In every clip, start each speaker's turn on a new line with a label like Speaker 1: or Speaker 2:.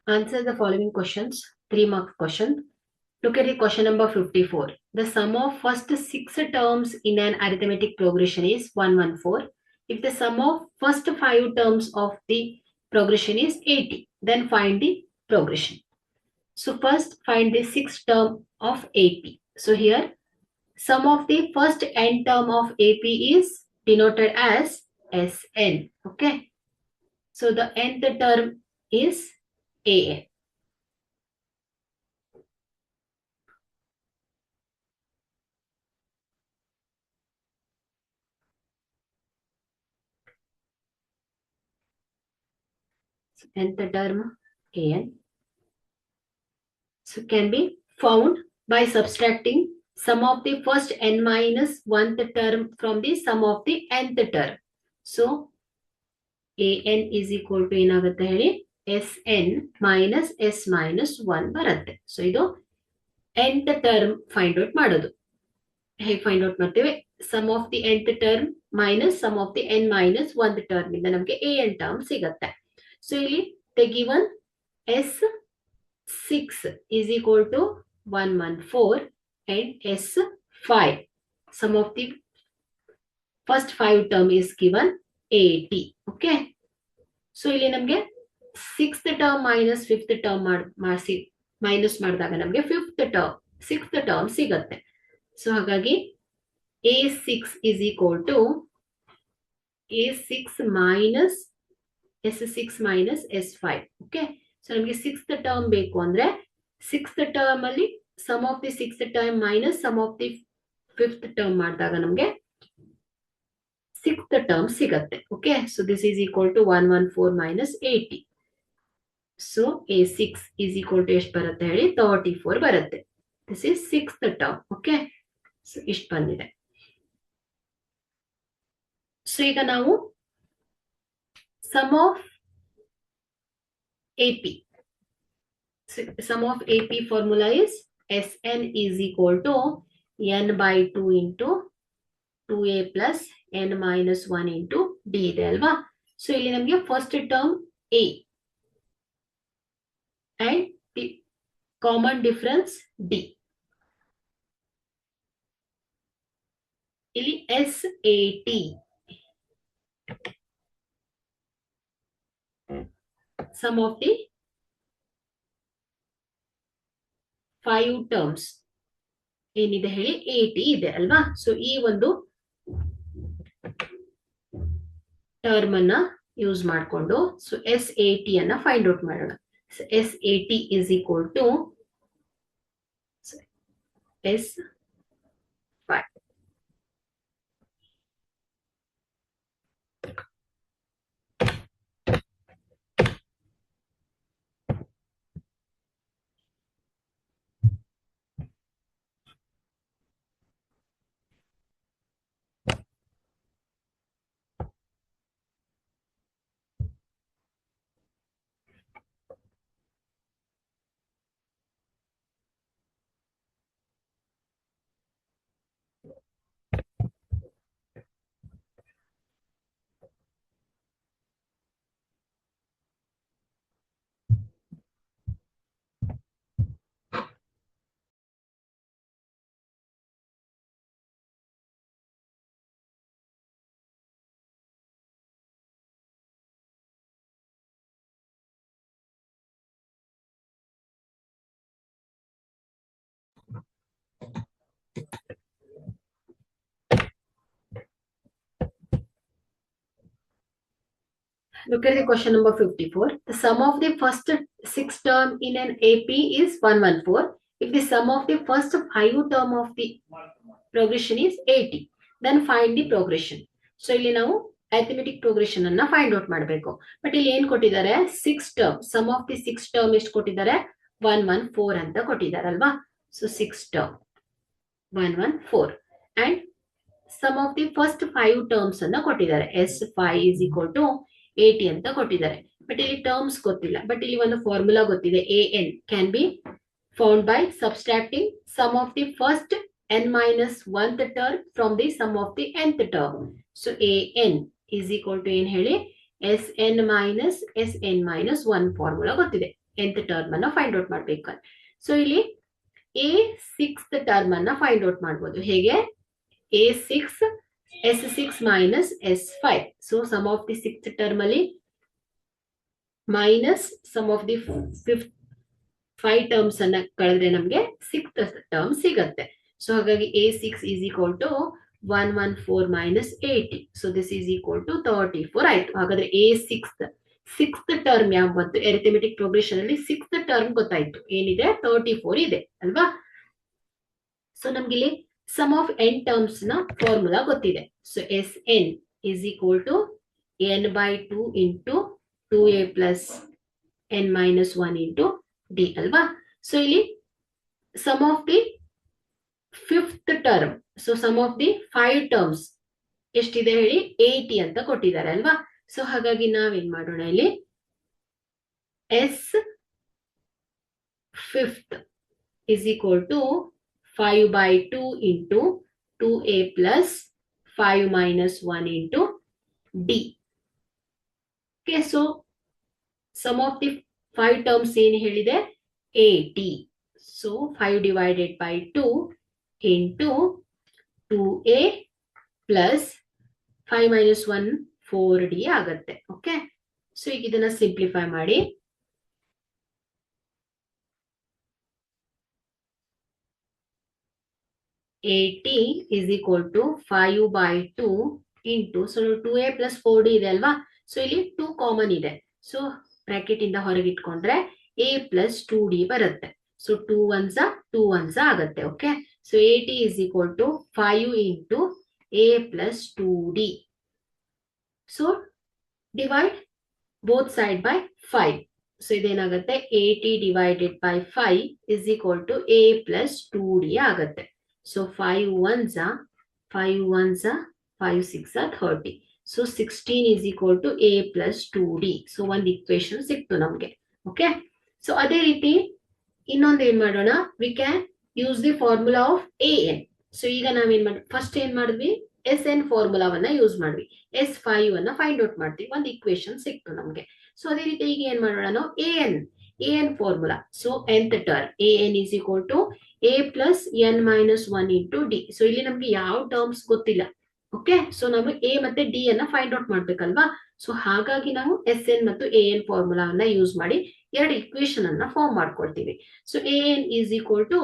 Speaker 1: Answer the following questions. 3-mark question. Look at the question number 54. The sum of first 6 terms in an arithmetic progression is 114. If the sum of first 5 terms of the progression is 80, then find the progression. So first find the 6th term of AP. So here sum of the first n term of AP is denoted as Sn. Okay. So the nth term is An. So nth term An. So can be found by subtracting sum of the first n minus 1th term from the sum of the nth term. So An is equal to ಏನಾಗುತ್ತೆ ಹೇಳಿ Sn minus S minus 1 ಬರುತ್ತೆ. So ಇದು nth term find out ಮಾಡೋದು. ಹೇಗೆ find out ಮಾಡ್ತೇವೆ? Sum of the nth term minus sum of the n minus 1 term ಇಂದ ನಮಗೆ an term ಸಿಗತ್ತೆ. ಸೊ ಇಲ್ಲಿ the given S6 is equal to 114 and S5. Sum of the first 5 term is given 80. Okay. So ಇಲ್ಲಿ ನಮಗೆ 6th term minus 5th term minus ಮಾಡಿದಾಗ ನಮಗೆ 5th term 6th term ಸಿಗತ್ತೆ. So ಹಾಗಾಗಿ A6 is equal to A6 minus S6 minus S5. Okay. So ನಮಗೆ 6th term ಬೇಕು ಅಂದ್ರೆ 6th term ಅಲ್ಲಿ sum of the 6th term minus sum of the 5th term ಮಾಡಿದಾಗ ನಮಗೆ 6th term ಸಿಗತ್ತೆ. Okay. So this is equal to 114 minus 80. So A6 is equal to ಎಷ್ಟು ಬರುತ್ತೆ ಹೇಳಿ? 34 ಬರುತ್ತೆ. This is 6th term. Okay. So ಇಷ್ಟು ಬಂದಿದೆ. So ಈಗ ನಾವು sum of AP. So, sum of AP formula is Sn is equal to n by 2 into 2a plus n minus 1 into d ಇದೆ ಅಲ್ವಾ? ಸೊ ಇಲ್ಲಿ ನಮಗೆ first term a and the common difference d. ಇಲ್ಲಿ SAT sum of the 5 terms ಏನಿದೆ ಹೇಳಿ? 80 ಇದೆ ಅಲ್ವಾ? So ಈ ಒಂದು ಟರ್ಮ್ ಅನ್ನ ಯೂಸ್ ಮಾಡಿಕೊಂಡು ಸೊ SAT ಅನ್ನ ಫೈಂಡ್ ಔಟ್ ಮಾಡೋಣ. So SAT is equal to S5. Look at the question number 54. The sum of the first 6 term in an AP is 114. If the sum of the first 5 term of the progression is 80, then find the progression. So ಇಲ್ಲಿ ನಾವು arithmetic progression ಅನ್ನ find out ಮಾಡಬೇಕು. But ಇಲ್ಲಿ ಏನ್ ಕೊಟ್ಟಿದ್ದಾರೆ? 6 term. Sum of the 6 term ಎಷ್ಟು ಕೊಟ್ಟಿದ್ದಾರೆ? 114 ಅಂತ ಕೊಟ್ಟಿದ್ದಾರೆ ಅಲ್ವಾ? So 6 term 114 and sum of the first 5 terms ಅನ್ನ ಕೊಟ್ಟಿದ್ದಾರೆ. S5 is equal to 80 ಅಂತ ಕೊಟ್ಟಿದ್ದಾರೆ. ಬಟ್ ಇಲ್ಲಿ ಟರ್ಮ್ಸ್ ಗೊತ್ತಿಲ್ಲ. ಬಟ್ ಇಲ್ಲಿ ಒಂದು ಫಾರ್ಮುಲಾ ಗೊತ್ತಿದೆ. An can be found by subtracting sum of the first n minus 1th term from the sum of the nth term. So An is equal to ಏನ್ ಹೇಳಿ? Sn minus Sn minus 1 formula ಗೊತ್ತಿದೆ. nth term ಅನ್ನ find out ಮಾಡ್ಬೇಕು. So ಇಲ್ಲಿ a sixth term ಅನ್ನ find out ಮಾಡ್ಬೋದು. ಹೇಗೆ? a6 s6 minus s5. So sum of the sixth term ಅಲ್ಲಿ minus sum of the fifth 5 terms ಅನ್ನ ಕಳೆದ್ರೆ ನಮ್ಗೆ ಸಿಕ್ಸ್ತ್ ಟರ್ಮ್ ಸಿಗತ್ತೆ. ಸೊ ಹಾಗಾಗಿ a6 is equal to 114 minus 80. So this is equal to 34 ಆಯ್ತು. ಹಾಗಾದ್ರೆ ಸಿಕ್ಸ್ತ್ ಟರ್ಮ್ ಯಾವ ಬಂತು? ಅರಿಥಮೆಟಿಕ್ ಪ್ರೋಗ್ರೆಷನ್ ಅಲ್ಲಿ ಸಿಕ್ಸ್ತ್ ಟರ್ಮ್ ಗೊತ್ತಾಯ್ತು. ಏನಿದೆ? 34 ಇದೆ ಅಲ್ವಾ? ಸೊ ನಮ್ಗೆ ಇಲ್ಲಿ ಸಮ್ ಆಫ್ n ಟರ್ಮ್ಸ್ ನ ಫಾರ್ಮುಲಾ ಗೊತ್ತಿದೆ. So Sn is equal to n by 2 into 2a plus n minus 1 into d ಅಲ್ವಾ? ಸೊ ಇಲ್ಲಿ sum of the fifth term, so sum of the 5 terms ಎಷ್ಟಿದೆ ಹೇಳಿ? 80 ಅಂತ ಕೊಟ್ಟಿದ್ದಾರೆ ಅಲ್ವಾ? ಸೊ ಹಾಗಾಗಿ ನಾವೇನ್ ಮಾಡೋಣ, ಇಲ್ಲಿ s fifth is equal to 5 by 2 into 2a plus 5 minus 1 into d. Okay, so sum of the 5 terms ಏನು ಹೇಳಿದೆ? 80. So 5 divided by 2 into 2a plus 5 minus 1 4d ಆಗುತ್ತೆ. ಓಕೆ, ಸೊ ಈಗ ಇದನ್ನ ಸಿಂಪ್ಲಿಫೈ ಮಾಡಿ. Eighty is equal to 5 by 2 into, so 2a plus 4d ಇದೆ ಅಲ್ವಾ? So ಇಲ್ಲಿ 2 common ಇದೆ. ಸೊ ಬ್ರಾಕೆಟ್ ಇಂದ ಹೊರಗೆ ಇಟ್ಕೊಂಡ್ರೆ a plus 2d ಬರುತ್ತೆ. ಸೊ 2 ones ಆಗುತ್ತೆ. Okay, so 80 is equal to 5 into a plus 2d. So divide both side by 5. So ಇದೇನಾಗುತ್ತೆ? 80 divided by 5 is equal to a plus 2d ಆಗುತ್ತೆ. So 5 ones are 5 6 are 30. So 16 is equal to a plus 2d. So ಒಂದು equation ಸಿಕ್ತು ನಮ್ಗೆ. Okay, so ಅದೇ ರೀತಿ ಇನ್ನೊಂದು ಏನ್ ಮಾಡೋಣ, we can use the formula of an. So ಈಗ ನಾವೇನ್ ಮಾಡಿ, ಫಸ್ಟ್ ಏನ್ ಮಾಡಿದ್ವಿ? Sn ಫಾರ್ಮುಲಾವನ್ನ use ಮಾಡ್ವಿ. S5 ಅನ್ನ ಫೈಂಡ್ ಔಟ್ ಮಾಡ್ತೀವಿ. ಒಂದು ಇಕ್ವೇಶನ್ ಸಿಕ್ತು ನಮ್ಗೆ. ಸೊ ಅದೇ ರೀತಿ ಈಗ ಏನ್ ಮಾಡೋಣ ನಾವು? an formula. So nth term an is equal to a plus n minus 1 into d. So ಇಲ್ಲಿ ನಮ್ಗೆ ಯಾವ ಟರ್ಮ್ಸ್ ಗೊತ್ತಿಲ್ಲ. ಓಕೆ, ಸೊ ನಾವು a ಮತ್ತೆ d ಅನ್ನ ಫೈಂಡ್ ಔಟ್ ಮಾಡ್ಬೇಕಲ್ವಾ? ಸೊ ಹಾಗಾಗಿ ನಾವು Sn ಮತ್ತು an ಫಾರ್ಮುಲಾವನ್ನ ಯೂಸ್ ಮಾಡಿ ಎರಡು ಇಕ್ವೇಶನ್ ಅನ್ನ ಫಾರ್ಮ್ ಮಾಡ್ಕೊಳ್ತೀವಿ. So an is equal to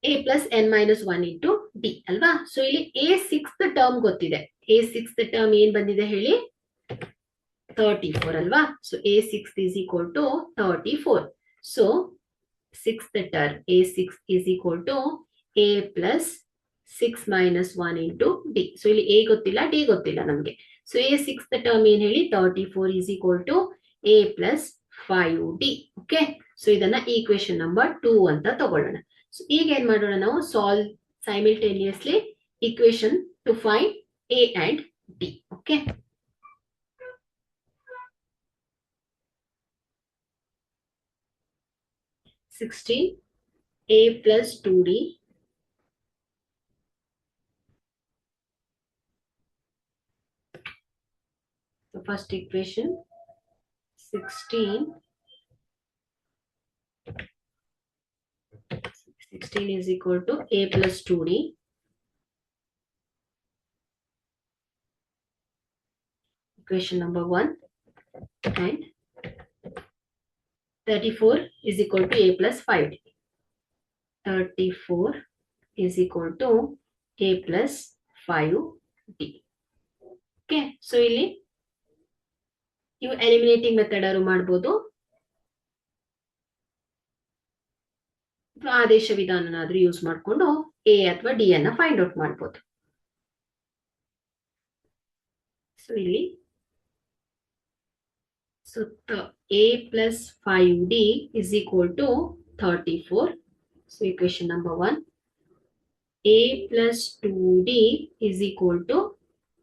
Speaker 1: a plus n minus 1 into d ಅಲ್ವಾ? ಸೊ ಇಲ್ಲಿ a ಸಿಕ್ಸ್ತ್ ಟರ್ಮ್ ಗೊತ್ತಿದೆ. a ಸಿಕ್ಸ್ತ್ ಟರ್ಮ್ ಏನ್ ಬಂದಿದೆ ಹೇಳಿ? 34 ಅಲ್ವಾ? So a sixth is equal to 34. So sixth term a6 is equal to a plus 6 minus 1 into d. So ಇಲ್ಲಿ a ಗೊತ್ತಿಲ್ಲ, d ಗೊತ್ತಿಲ್ಲ ನಮ್ಗೆ. ಸೊ a ಸಿಕ್ಸ್ತ್ ಟರ್ಮ್ ಏನ್ ಹೇಳಿ? 34 is equal to a plus 5d. Okay, so ಇದನ್ನ equation number 2 ಅಂತ ತಗೊಳ್ಳೋಣ. So ಈಗ ಏನ್ ಮಾಡೋಣ ನಾವು? Solve simultaneously equation to find a and d. Okay, a plus 2d the first equation 16 is equal to a plus 2d equation number 1 and 34 is equal to a plus 5d. 34 is equal to a plus 5d. Okay, so ಇಲ್ಲಿ ನೀವು eliminating method ಅವರು ಮಾಡಬಹುದು, ಆದೇಶ ವಿಧಾನನಾದ್ರೂ use ಮಾಡಿಕೊಂಡು a ಅಥವಾ d ಅನ್ನ find out ಮಾಡಬಹುದು. So ಇಲ್ಲಿ so a plus 5d is equal to 34. So equation number 1. A plus 2d is equal to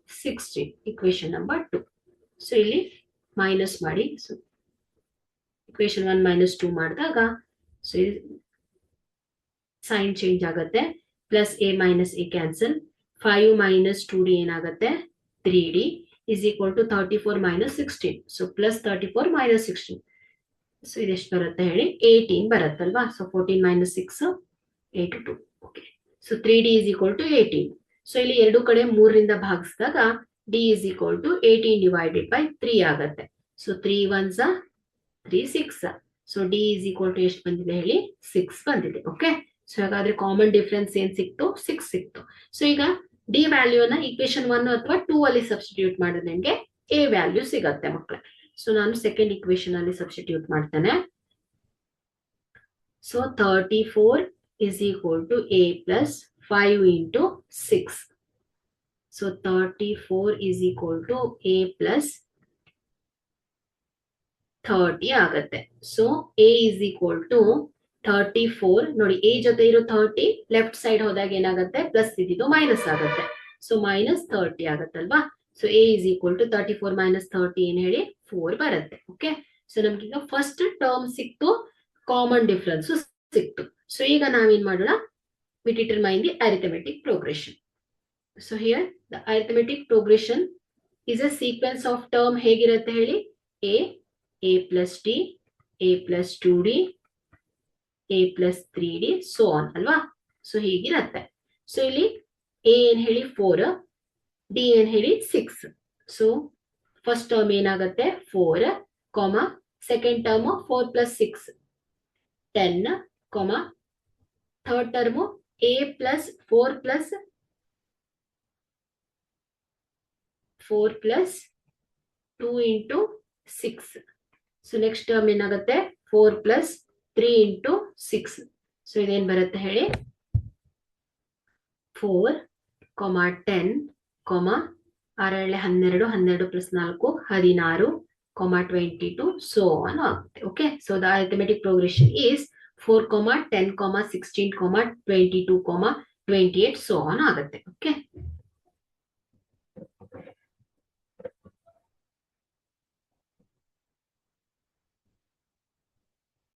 Speaker 1: 16. Equation number 2. So ಇಲ್ಲಿ ಮೈನಸ್ ಮಾಡಿ. ಸೊ equation 1 minus 2 ಮಾಡಿದಾಗ ಸೊ ಸೈನ್ ಚೇಂಜ್ ಆಗುತ್ತೆ. Plus a minus a cancel. 5 minus 2d ಏನಾಗುತ್ತೆ? 3d is equal to 34 minus 16. So plus 34 minus 16. So ಇದೆಷ್ಟು ಬರುತ್ತೆ ಹೇಳಿ, 18 ಬರುತ್ತಲ್ವಾ. So 14 minus 6 8 2. Okay, so 3d is equal to 18. So ಇಲ್ಲಿ ಎರಡು ಕಡೆ 3ರಿಂದ ಭಾಗಿಸಿದಾಗ d is equal to 18 divided by 3 ಆಗತ್ತೆ. So 3 1s 3 6. So d is equal to ಎಷ್ಟು ಬಂದಿದೆ ಹೇಳಿ, 6 ಬಂದಿದೆ. ಓಕೆ, ಸೊ ಹಾಗಾದ್ರೆ ಕಾಮನ್ ಡಿಫರೆನ್ಸ್ ಏನ್ ಸಿಕ್ತು, 6 ಸಿಕ್ತು. ಸೊ ಈಗ ಡಿ ವ್ಯಾಲ್ಯೂನ ಇಕ್ವೇಶನ್ 1 ಅಥವಾ 2 ಅಲ್ಲಿ ಸಬ್ಸ್ಟಿಟ್ಯೂಟ್ ಮಾಡಿದ್ರೆ ನಿಮಗೆ ಎ ವ್ಯಾಲ್ಯೂ ಸಿಗತ್ತೆ ಮಕ್ಕಳೇ. ಸೊ ನಾನು ಸೆಕೆಂಡ್ ಇಕ್ವೇಶನ್ ಅಲ್ಲಿ ಸಬ್ಸ್ಟಿಟ್ಯೂಟ್ ಮಾಡ್ತೇನೆ. So 34 is equal to a plus 5 into 6. So 34 is equal to a plus 30 ಆಗತ್ತೆ. So a is equal to 34 ನೋಡಿ, a ಜೊತೆ ಇರೋ 30 ಲೆಫ್ಟ್ ಸೈಡ್ ಹೋದಾಗ ಏನಾಗುತ್ತೆ, ಪ್ಲಸ್ ಇದ್ದಿದ್ದು ಮೈನಸ್ ಆಗುತ್ತೆ. ಸೊ ಮೈನಸ್ 30 ಆಗತ್ತಲ್ವಾ. So a is equal to 34 minus 30 ಏನ್ ಹೇಳಿ, 4 ಬರುತ್ತೆ. ಓಕೆ, ಸೊ ನಮ್ಗೀಗ ಫಸ್ಟ್ ಟರ್ಮ್ ಸಿಕ್ತು, ಕಾಮನ್ ಡಿಫರೆನ್ಸ್ ಸಿಕ್ತು. ಸೊ ಈಗ ನಾವೇನ್ ಮಾಡೋಣ, we determine the arithmetic progression. So here the arithmetic progression is a sequence of term ಹೇಗಿರುತ್ತೆ ಹೇಳಿ, a plus d, a plus 2d, a plus 3d, so on ಅಲ್ವಾ. So ಹೀಗಿರತ್ತೆ. So ಇಲ್ಲಿ a ಏನ್ ಹೇಳಿ 4, d ಏನ್ ಹೇಳಿ 6. ಸೊ ಫಸ್ಟ್ ಟರ್ಮ್ ಏನಾಗುತ್ತೆ 4, second term 4 plus 6 10, third term a plus 4 plus 2 into 6. So next term ಏನಾಗುತ್ತೆ 4 plus 3 into 6. ಸೊ ಇದೇನ್ ಬರುತ್ತೆ ಹೇಳಿ, 4, 10, 6 12, 12 plus 4 16, 22, so on ಆಗುತ್ತೆ. Okay, so the arithmetic progression is 4, 10, 16, 22, 28, so on ಆಗುತ್ತೆ. ಓಕೆ,